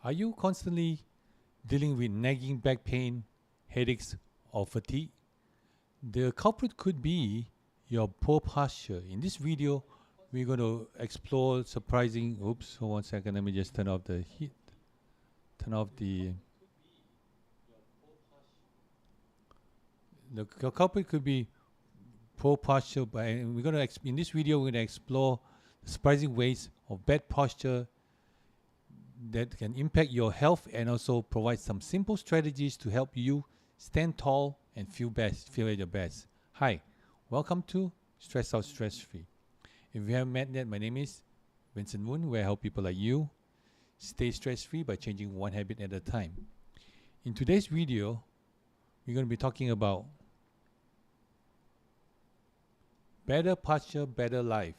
Are you constantly dealing with nagging back pain, headaches, or fatigue? The culprit could be your poor posture. In this video, we're going to explore surprising. Oops, hold 1 second. Let me just turn off the heat. Turn off the. The culprit could be poor posture, but we're going to in this video we're going to explore surprising ways of bad posture that can impact your health, and also provide some simple strategies to help you stand tall and feel at your best. Hi, welcome to Stress Out Stress Free. If you haven't met yet, my name is Vincent Moon, where I help people like you stay stress free by changing one habit at a time. In today's video, we're going to be talking about better posture, better life.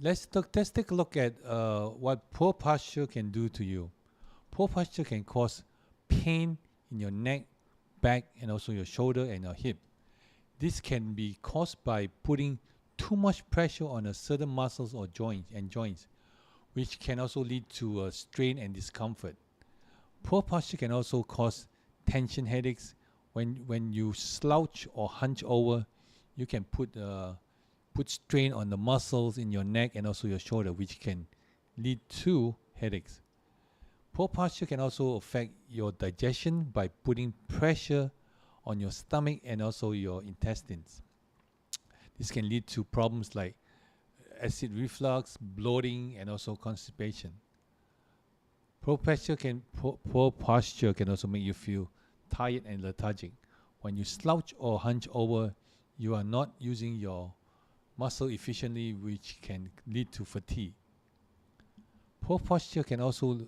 Let's take a look at what poor posture can do to you. Poor posture can cause pain in your neck, back, and also your shoulder and your hip. This can be caused by putting too much pressure on a certain muscles or joints, which can also lead to strain and discomfort. Poor posture can also cause tension headaches. When you slouch or hunch over, you can put strain on the muscles in your neck and also your shoulder, which can lead to headaches. Poor posture can also affect your digestion by putting pressure on your stomach and also your intestines. This can lead to problems like acid reflux, bloating, and also constipation. Poor posture can also make you feel tired and lethargic. When you slouch or hunch over, you are not using your muscle efficiently, which can lead to fatigue. Poor posture can also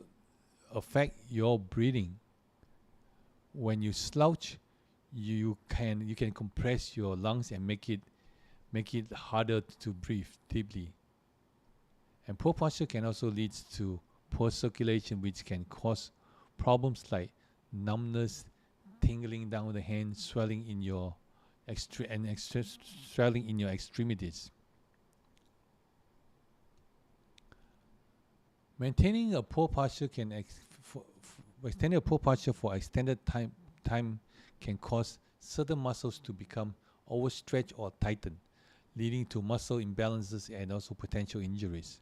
affect your breathing. When you slouch, you can compress your lungs and make it harder to breathe deeply. And poor posture can also lead to poor circulation, which can cause problems like numbness, tingling down the hand, swelling in your swelling in your extremities. Maintaining a poor posture for extended time can cause certain muscles to become overstretched or tightened, leading to muscle imbalances and also potential injuries.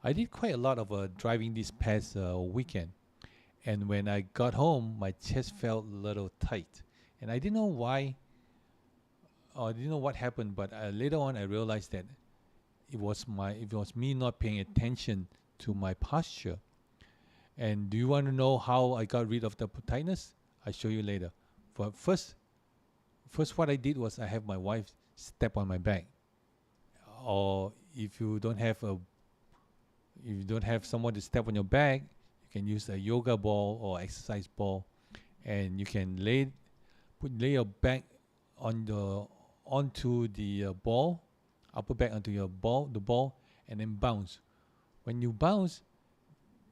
I did quite a lot of driving this past weekend, and when I got home, my chest felt a little tight, and I didn't know why. I didn't know what happened, but later on I realized that it was me not paying attention to my posture. And do you want to know how I got rid of the tightness? I'll show you later. But first what I did was I have my wife step on my back. Or if you don't have someone to step on your back, you can use a yoga ball or exercise ball, and you can lay your back onto the ball, upper back onto the ball, and then bounce. When you bounce,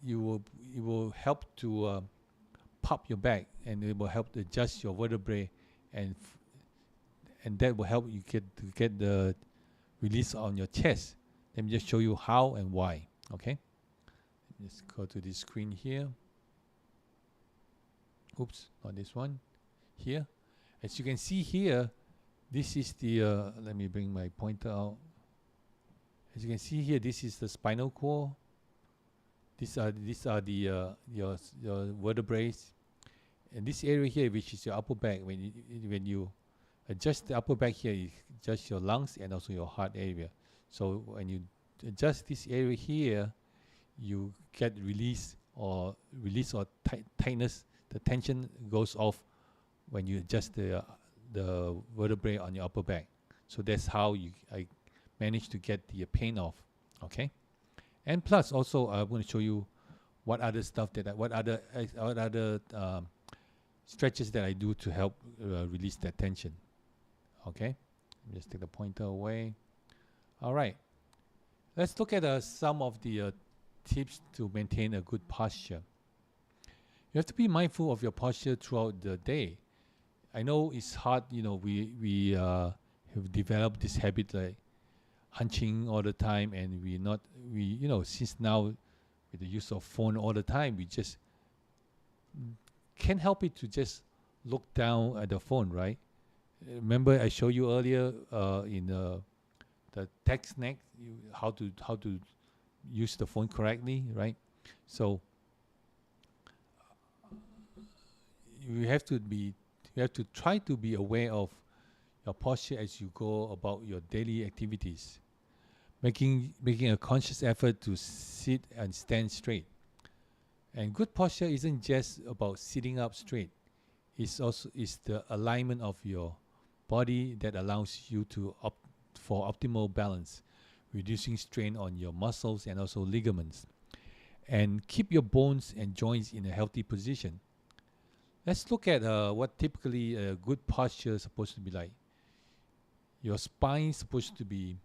it will help to pop your back, and it will help to adjust your vertebrae, and that will help you get the release on your chest. Let me just show you how and why. Okay, let's go to this screen here. Oops, not this one. Here, as you can see here, this is the let me bring my pointer out. As you can see here, this is the spinal cord. These are the your vertebrae, and this area here, which is your upper back. When you adjust the upper back here, you adjust your lungs and also your heart area. So when you adjust this area here, you get release or tightness. The tension goes off when you adjust the vertebrae on your upper back. So that's how I managed to get the pain off. Okay, and plus also I'm going to show you what other stretches that I do to help release that tension. Okay, just take the pointer away. All right, let's look at some of the tips to maintain a good posture. You have to be mindful of your posture throughout the day. I know it's hard, we have developed this habit like hunching all the time, and since now with the use of phone all the time, we just can't help it to just look down at the phone, right? Remember I showed you earlier in the text neck, how to use the phone correctly, right? So you have to try to be aware of your posture as you go about your daily activities, making a conscious effort to sit and stand straight. And good posture isn't just about sitting up straight. It's also the alignment of your body that allows you to for optimal balance, reducing strain on your muscles and also ligaments, and keep your bones and joints in a healthy position. Let's look at what typically a good posture is supposed to be like. Your spine is supposed to be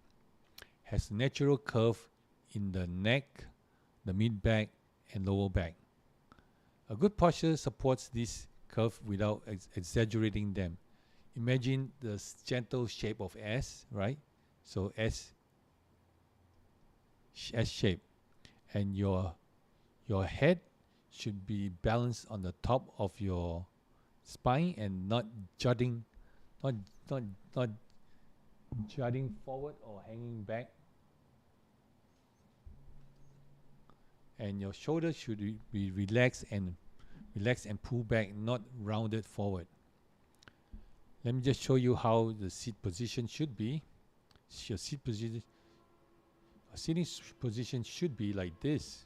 has natural curve in the neck, the mid back, and lower back. A good posture supports this curve without exaggerating them. Imagine the gentle shape of S, right? So S shape, and your head should be balanced on the top of your spine and not jutting, not jutting forward or hanging back. And your shoulders should be relaxed and pull back, not rounded forward. Let me just show you how the seat position should be. Your sitting position should be like this.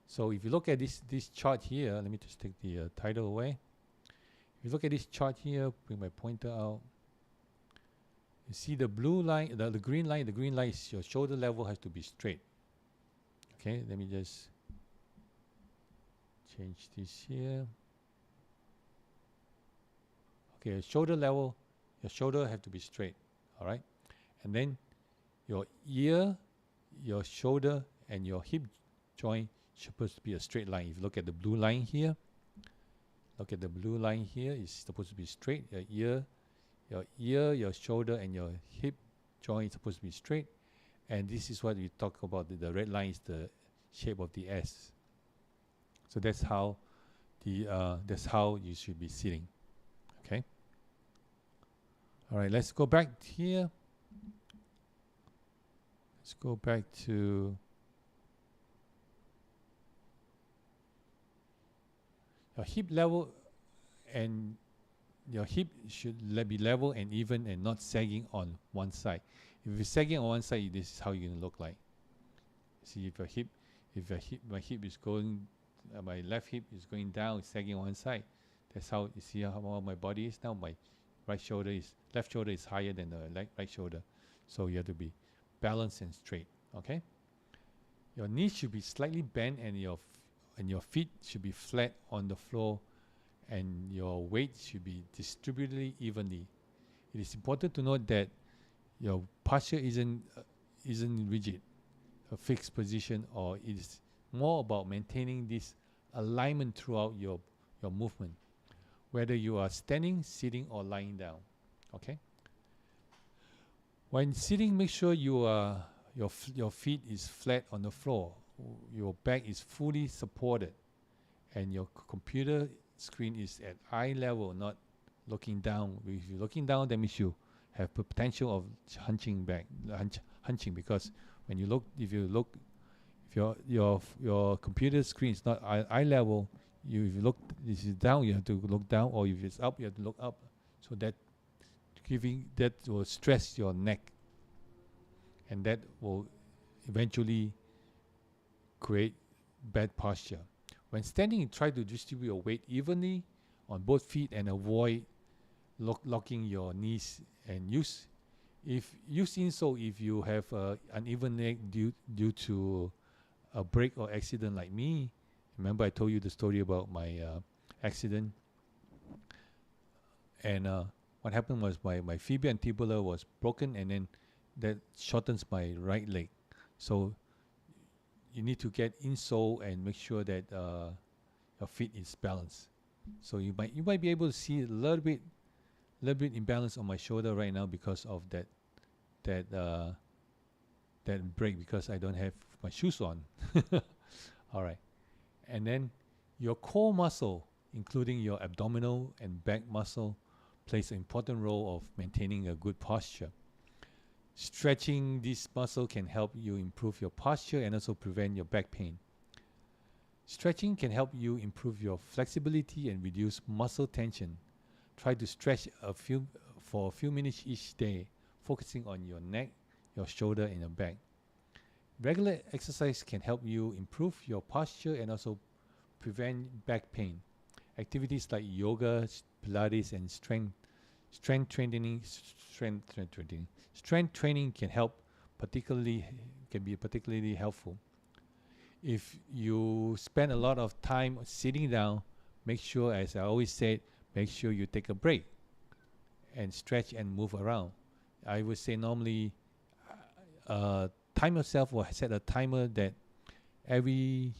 So if you look at this chart here, let me just take the title away. If you look at this chart here, bring my pointer out. You see the blue line, the green line. The green line is your shoulder level has to be straight. Okay, let me just change this here. Okay, shoulder level, your shoulder have to be straight. All right, and then your ear, your shoulder, and your hip joint supposed to be a straight line. If you look at the blue line here, it's supposed to be straight. Your ear, your shoulder, and your hip joint is supposed to be straight. And this is what we talk about. The red line is the shape of the S. So that's how you should be sitting. Okay. All right. Let's go back here. Let's go back to your hip level, and your hip should be level and even and not sagging on one side. If it's sagging on one side, this is how you're gonna look like. See, my hip is going, my left hip is going down, it's sagging on one side. That's how you see how my body is now. My left shoulder is higher than the right shoulder, so you have to be balanced and straight. Okay. Your knees should be slightly bent, and your feet should be flat on the floor, and your weight should be distributed evenly. It is important to note that your posture isn't rigid, a fixed position, or it is more about maintaining this alignment throughout your movement, whether you are standing, sitting, or lying down. Okay. When sitting, make sure your feet is flat on the floor, your back is fully supported, and your computer screen is at eye level, not looking down. If you're looking down, that means you have potential of hunching back, because when you look, if your computer screen is not eye level, if it's down, you have to look down, or if it's up, you have to look up. So that will stress your neck, and that will eventually create bad posture. When standing, try to distribute your weight evenly on both feet and avoid locking your knees, and use insole if you have uneven neck due to a break or accident like me. Remember I told you the story about my accident, and what happened was my fibula and tibula was broken, and then that shortens my right leg. So you need to get insole and make sure that your feet is balanced. So you might be able to see a little bit imbalance on my shoulder right now because of that that break because I don't have my shoes on. All right. And then your core muscle, including your abdominal and back muscle, plays an important role of maintaining a good posture. Stretching this muscle can help you improve your posture and also prevent your back pain. Stretching can help you improve your flexibility and reduce muscle tension. Try to stretch for a few minutes each day, focusing on your neck, your shoulder, and your back. Regular exercise can help you improve your posture and also prevent back pain. Activities like yoga, Pilates, and strength training can be particularly helpful. If you spend a lot of time sitting down, make sure, as I always said, make sure you take a break and stretch and move around. I would say normally time yourself or set a timer that every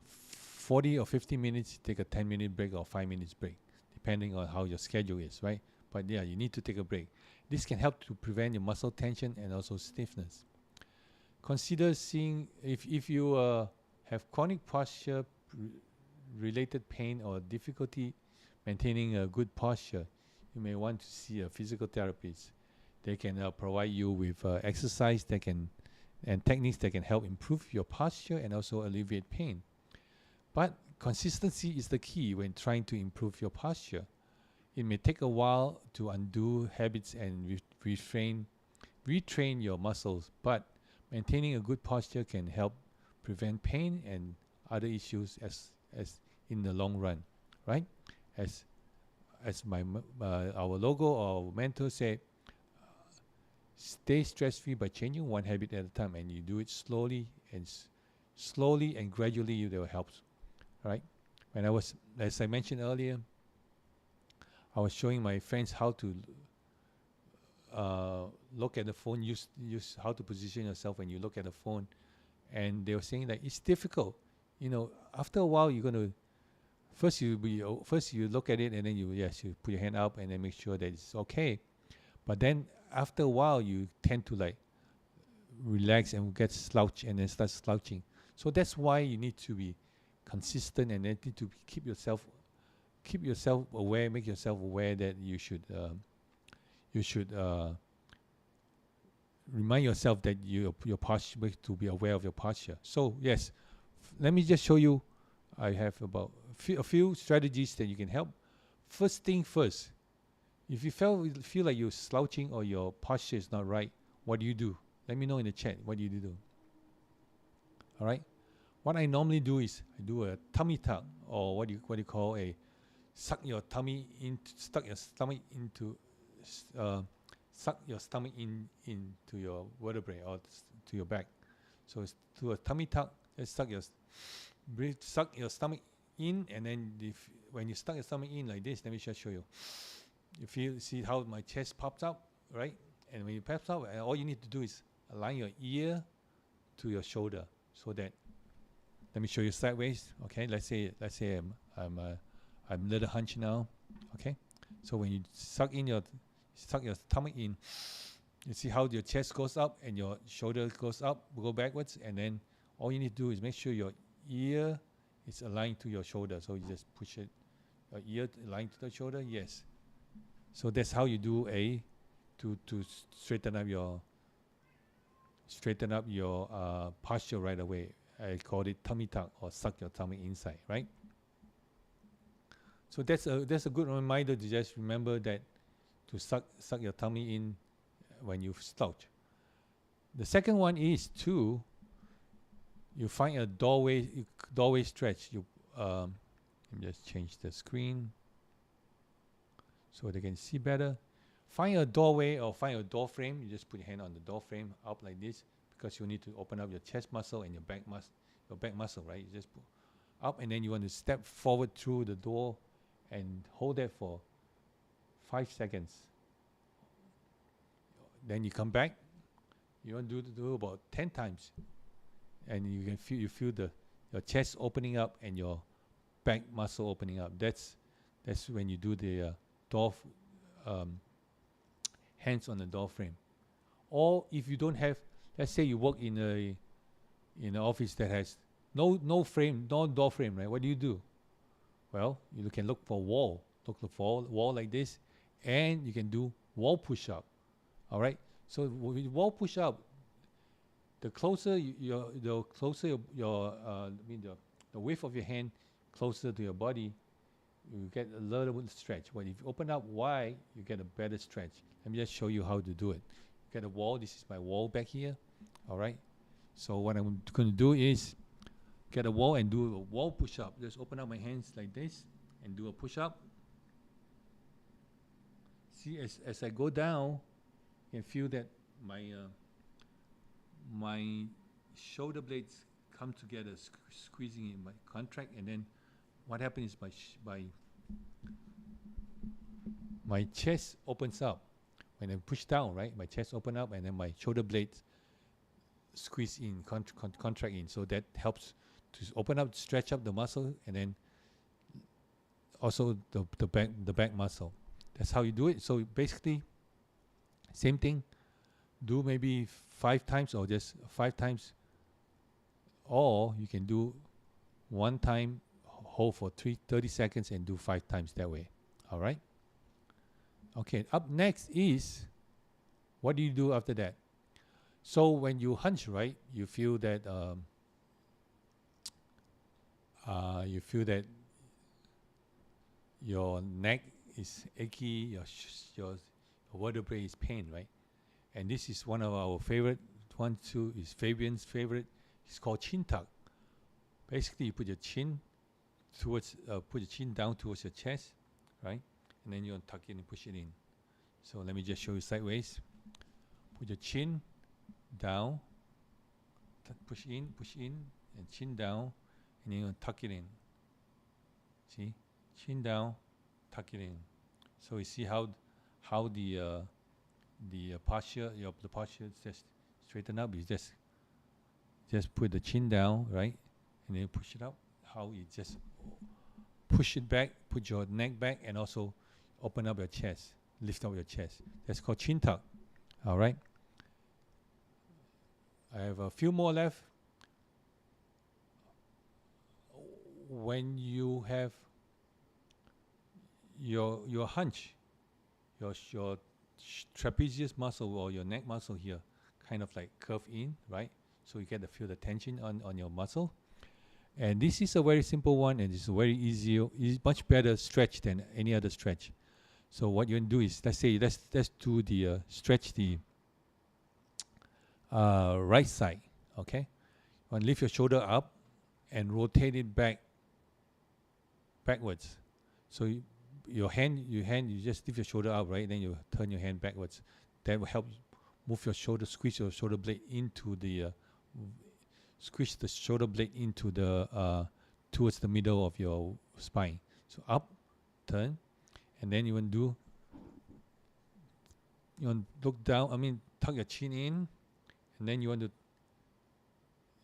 40 or 50 minutes, take a 10-minute break or 5 minutes break, depending on how your schedule is, right? But yeah, you need to take a break. This can help to prevent your muscle tension and also stiffness. Consider seeing if you have chronic posture related pain or difficulty maintaining a good posture, you may want to see a physical therapist. They can provide you with exercise and techniques that can help improve your posture and also alleviate pain. But consistency is the key when trying to improve your posture. It may take a while to undo habits and retrain your muscles, but maintaining a good posture can help prevent pain and other issues as in the long run, right? As our logo or mentor said, stay stress-free by changing one habit at a time, and you do it slowly and gradually. That will help, right? As I mentioned earlier, I was showing my friends how to look at the phone, use how to position yourself when you look at the phone, and they were saying that it's difficult. After a while, you're gonna first you look at it, and then you put your hand up and then make sure that it's okay. But then after a while, you tend to like relax and get slouch and then start slouching. So that's why you need to be consistent and then need to keep yourself aware, make yourself aware that you should remind yourself that your posture, to be aware of your posture. So yes, let me just show you. I have about a few strategies that you can help. First thing first, if you feel like you're slouching or your posture is not right, what do you do? Let me know in the chat. What do you do? All right. What I normally do is I do a tummy tuck, or what do you call a suck your stomach into your vertebrae or to your back. So it's to a tummy tuck. Just suck your stomach in, and then when you stuck your stomach in like this, let me just show you. See how my chest pops up, right? And when it pops up, all you need to do is align your ear to your shoulder, so that. Let me show you sideways. Okay, let's say I'm a little hunched now. Okay, so when you suck your stomach in, you see how your chest goes up and your shoulder go backwards, and then all you need to do is make sure your ear is aligned to your shoulder. So you just push it, your ear aligned to the shoulder. Yes. So that's how you do to straighten up your posture right away. I call it tummy tuck, or suck your tummy inside, right? So that's a good reminder to just remember that, to suck your tummy in when you slouch. The second one is you find a doorway stretch. Let me just change the screen so they can see better. Find a doorway or find a door frame. You just put your hand on the door frame up like this, because you need to open up your chest muscle and your back muscle, right? You just put up, and then you want to step forward through the door and hold that for 5 seconds. Then you come back. You want to do about 10 times, and you feel your chest opening up and your back muscle opening up. That's when you do the door hands on the door frame. Or if you don't have, let's say you work in an office that has no frame, no door frame, right? What do? Well, you can look for look for wall like this, and you can do wall push up. All right. So with wall push up, the closer the closer the width of your hand closer to your body, you get a little bit stretch. But if you open up wide, you get a better stretch. Let me just show you how to do it. Get a wall. This is my wall back here. All right. So what I'm going to do is get a wall and do a wall push up. Just open up my hands like this and do a push up. See, as I go down, you can feel that my shoulder blades come together, squeezing in my contract, and then what happens is my chest opens up. When I push down, right, my chest open up, and then my shoulder blades squeeze in, contract in. So that helps to open up, stretch up the muscle, and then also the back muscle. That's how you do it. So basically, same thing. Do maybe 5 times or just 5 times, or you can do 1 time, hold for 30 seconds and do 5 times that way. All right. Okay. Up next is, what do you do after that? So when you hunch, right, you feel that your neck is achy, your vertebrae is pain, right? And this is one of our favorite. One, two is Fabian's favorite. It's called chin tuck. Basically, you put your chin down towards your chest, right? And then you tuck it and push it in. So let me just show you sideways. Put your chin down, push in, and chin down, and then you tuck it in. See, chin down, tuck it in. So you see how the posture, the posture just straighten up. You just put the chin down, right, and then push it up. How you just push it back, put your neck back, and also open up your chest, lift up your chest. That's called chin tuck. All right. I have a few more left. When you have your hunch, your trapezius muscle or your neck muscle here kind of like curve in, right? So you get to feel the tension on your muscle. And this is a very simple one, and it's very easy. It's much better stretch than any other stretch. So what you can do is, let's do the stretch the right side. Okay, you want to lift your shoulder up and rotate it backwards. So you just lift your shoulder up, right? Then you turn your hand backwards. That will help move your shoulder, squeeze your shoulder blade into the towards the middle of your spine. So up, turn, and then you want to look down. Tuck your chin in, and then you want to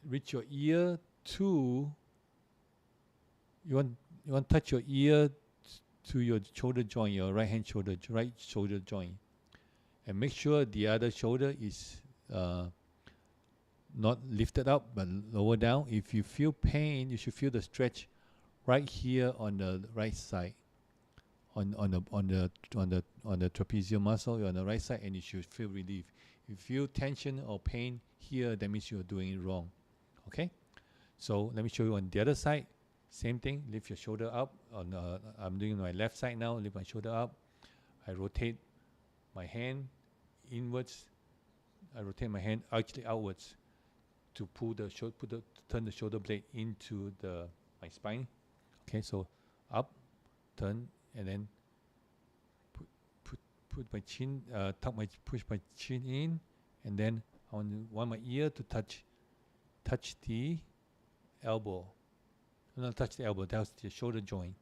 reach your ear to. You want to touch your ear to your shoulder joint, your right shoulder joint, and make sure the other shoulder is not lifted up but lower down. If you feel pain, you should feel the stretch right here on the right side, on the trapezius muscle on the right side, and you should feel relief. If you feel tension or pain here, that means you're doing it wrong. Okay, so let me show you on the other side. Same thing. Lift your shoulder up. I'm doing my left side now. Lift my shoulder up. I rotate my hand inwards. I rotate my hand actually outwards to turn the shoulder blade into my spine. Okay, so up, turn, and then put my chin, push my chin in, and then I want my ear to touch the elbow. Not touch the elbow. That's the shoulder joint.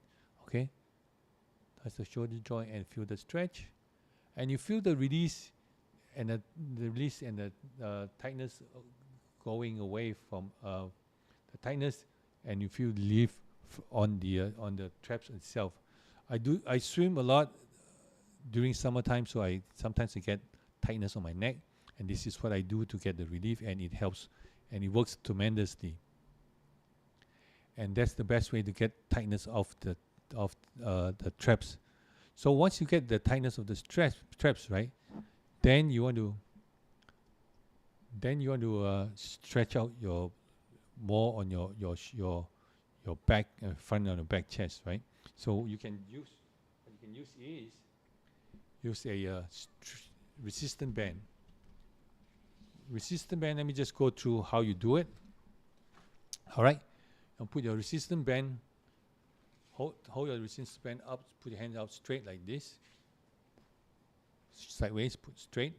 Okay, touch the shoulder joint and feel the stretch, and you feel the release and the tightness going away from the tightness, and you feel relief on the traps itself. I swim a lot during summertime, so sometimes I get tightness on my neck, And this is what I do to get the relief, and it helps, and it works tremendously. And that's the best way to get tightness of the traps. So once you get the tightness of the traps, right, then you want to stretch out your more on your back, front on the back chest, right? So you can use a resistant band. Resistant band. Let me just go through how you do it. All right, and put your resistant band. Hold your resistance band up. Put your hands out straight like this. Sideways, put straight.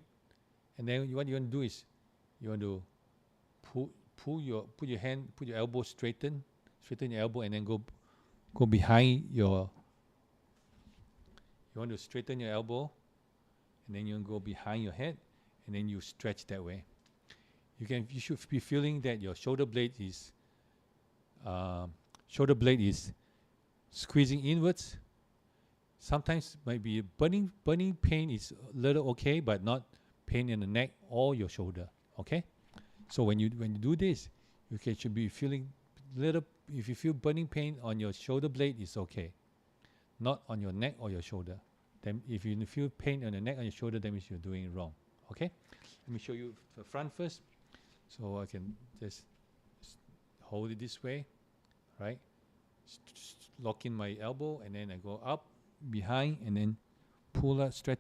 And then what you want to do is you want to put your elbow straighten your elbow, and then go behind your. You want to straighten your elbow, and then you go behind your head, and then you stretch that way. You should be feeling that your shoulder blade is squeezing inwards. Sometimes might be burning pain is a little okay, but not pain in the neck or your shoulder. Okay, so when you do this, you should be feeling little. If you feel burning pain on your shoulder blade, it's okay, not on your neck or your shoulder. Then if you feel pain on the neck or your shoulder, that means you're doing it wrong. Okay, let me show you the front first. So I can just hold it this way, right? Lock in my elbow, and then I go up, behind, and then pull out, stretch,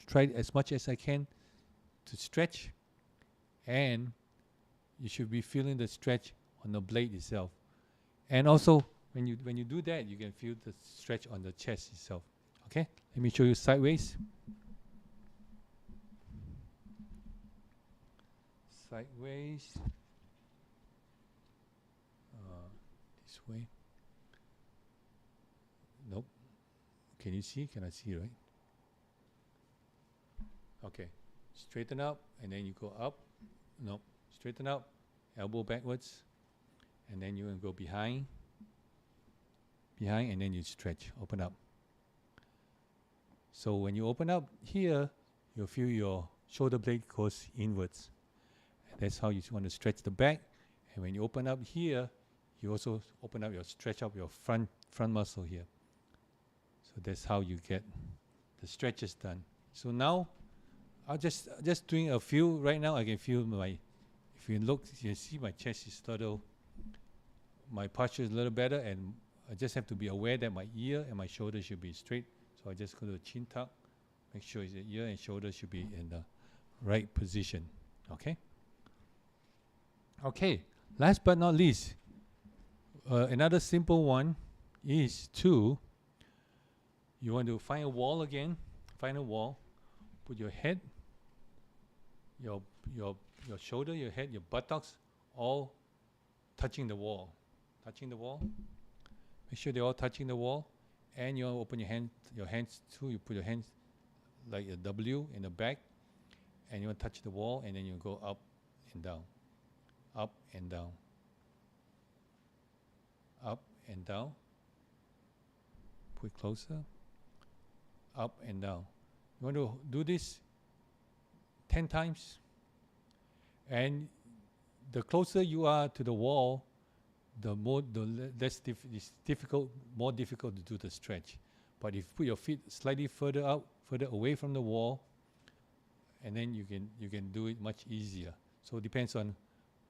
try as much as I can to stretch. And you should be feeling the stretch on the blade itself. And also, when you do that, you can feel the stretch on the chest itself. Okay, let me show you sideways. Sideways. This way. Nope. Can you see? Can I see, right? Okay. Straighten up, and then you go up. Nope. Straighten up, elbow backwards, and then you will go behind, and then you stretch, open up. So when you open up here, you'll feel your shoulder blade goes inwards. And that's how you want to stretch the back. And when you open up here, you also open up stretch up your front muscle here. So that's how you get the stretches done. So now, I'll just doing a few right now. I can feel if you look, you see my chest is my posture is a little better, and I just have to be aware that my ear and my shoulder should be straight. So I just go to the chin tuck, make sure the ear and shoulder should be in the right position. Okay. Okay. Last but not least, another simple one is you want to find a wall again. Find a wall. Put your head, your shoulder, your head, your buttocks, all touching the wall. Touching the wall. Make sure they're all touching the wall. And you open your hands too. You put your hands like a W in the back, and you want to touch the wall, and then you go up and down, up and down, up and down. Put closer. Up and down. You want to do this 10 times, and the closer you are to the wall, the more it's more difficult to do the stretch. But if you put your feet slightly further away from the wall, and then you can do it much easier. So it depends on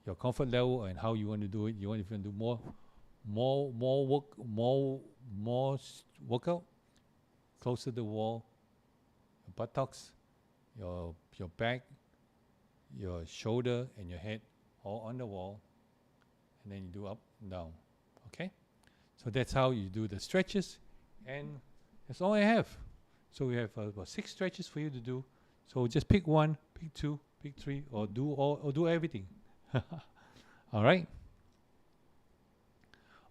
your comfort level and how you want to do it. If you want to do more workout, closer to the wall, your buttocks, your back, your shoulder, and your head all on the wall, and then you do up and down. Okay, so that's how you do the stretches, and that's all I have. So we have about 6 stretches for you to do. So just pick one, pick 2, pick 3, or do everything. All right.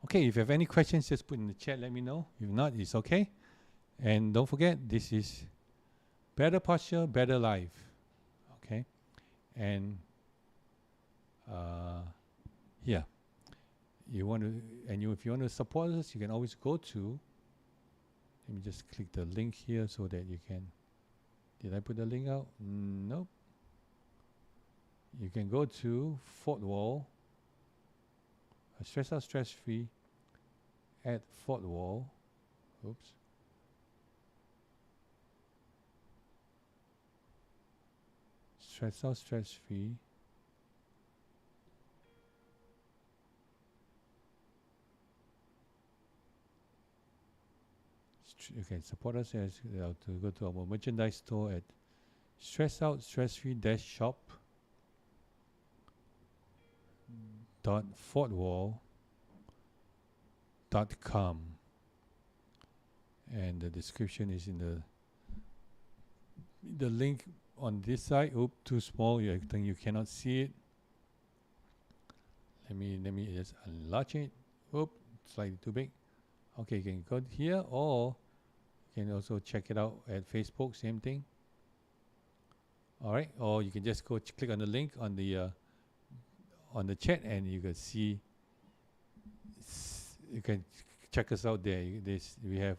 Okay, if you have any questions, just put in the chat. Let me know. If not, it's okay. And don't forget, this is better posture, better life. Okay, and yeah, if you want to support us, you can always go to. Let me just click the link here so that you can. Did I put the link out? Nope. You can go to fourth wall, stress out, stress free, add fourth wall. Oops. Stress out, stress free. You can support us as to go to our merchandise store at stress out, stress free dash shop .fourthwall.com, and the description is in the link on this side. Oops, too small. I think you cannot see it. Let me just enlarge it. Oops, slightly too big. Okay, you can go here, or you can also check it out at Facebook. Same thing. All right, or you can just go click on the link on the chat, and you can see. You can check us out there. We have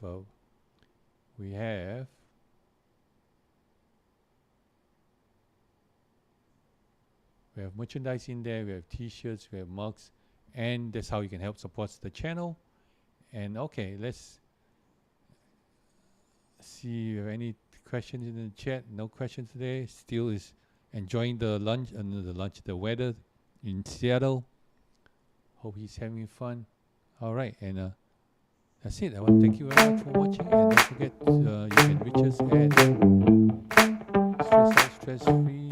merchandise in there. We have T-shirts. We have mugs, and that's how you can help support the channel. And okay, let's see if you have any questions in the chat. No questions today. Still is enjoying the the weather in Seattle. Hope he's having fun. All right, and that's it. I want to thank you very much for watching, and don't forget you can reach us at stress out, stress free